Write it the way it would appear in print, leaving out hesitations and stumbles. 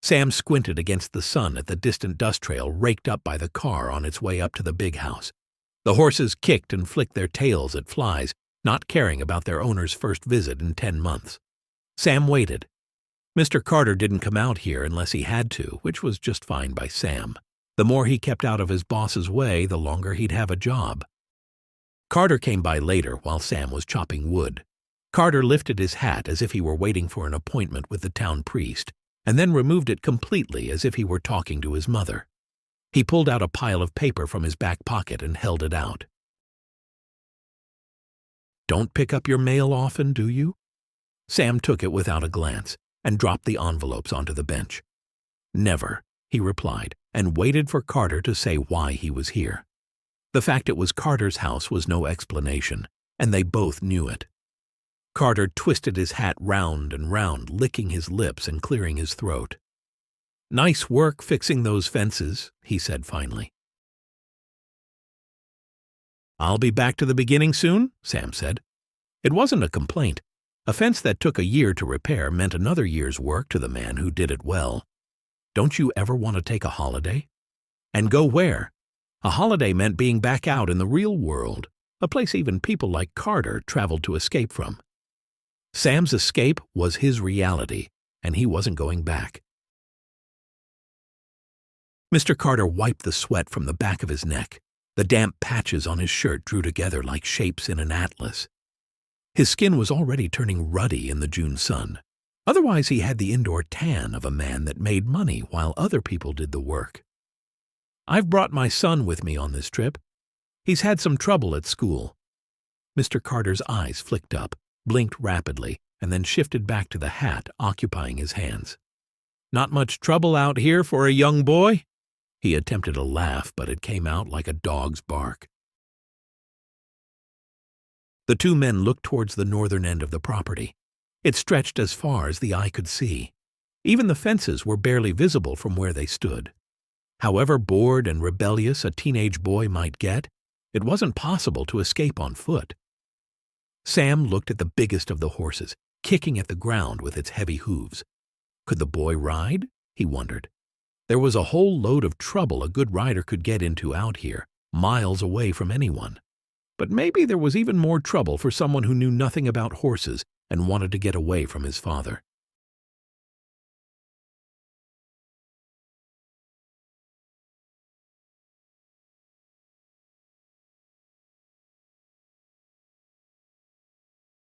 Sam squinted against the sun at the distant dust trail raked up by the car on its way up to the big house. The horses kicked and flicked their tails at flies, not caring about their owner's first visit in 10 months. Sam waited. Mr. Carter didn't come out here unless he had to, which was just fine by Sam. The more he kept out of his boss's way, the longer he'd have a job. Carter came by later while Sam was chopping wood. Carter lifted his hat as if he were waiting for an appointment with the town priest, and then removed it completely as if he were talking to his mother. He pulled out a pile of paper from his back pocket and held it out. "Don't pick up your mail often, do you?" Sam took it without a glance and dropped the envelopes onto the bench. "Never," he replied, and waited for Carter to say why he was here. The fact it was Carter's house was no explanation, and they both knew it. Carter twisted his hat round and round, licking his lips and clearing his throat. "Nice work fixing those fences," he said finally. "I'll be back to the beginning soon," Sam said. It wasn't a complaint. A fence that took a year to repair meant another year's work to the man who did it well. Don't you ever want to take a holiday? And go where? A holiday meant being back out in the real world, a place even people like Carter traveled to escape from. Sam's escape was his reality, and he wasn't going back. Mr. Carter wiped the sweat from the back of his neck. The damp patches on his shirt drew together like shapes in an atlas. His skin was already turning ruddy in the June sun. Otherwise, he had the indoor tan of a man that made money while other people did the work. "I've brought my son with me on this trip. He's had some trouble at school." Mr. Carter's eyes flicked up, blinked rapidly, and then shifted back to the hat occupying his hands. "Not much trouble out here for a young boy?" He attempted a laugh, but it came out like a dog's bark. The two men looked towards the northern end of the property. It stretched as far as the eye could see. Even the fences were barely visible from where they stood. However bored and rebellious a teenage boy might get, it wasn't possible to escape on foot. Sam looked at the biggest of the horses, kicking at the ground with its heavy hooves. Could the boy ride? He wondered. There was a whole load of trouble a good rider could get into out here, miles away from anyone. But maybe there was even more trouble for someone who knew nothing about horses and wanted to get away from his father.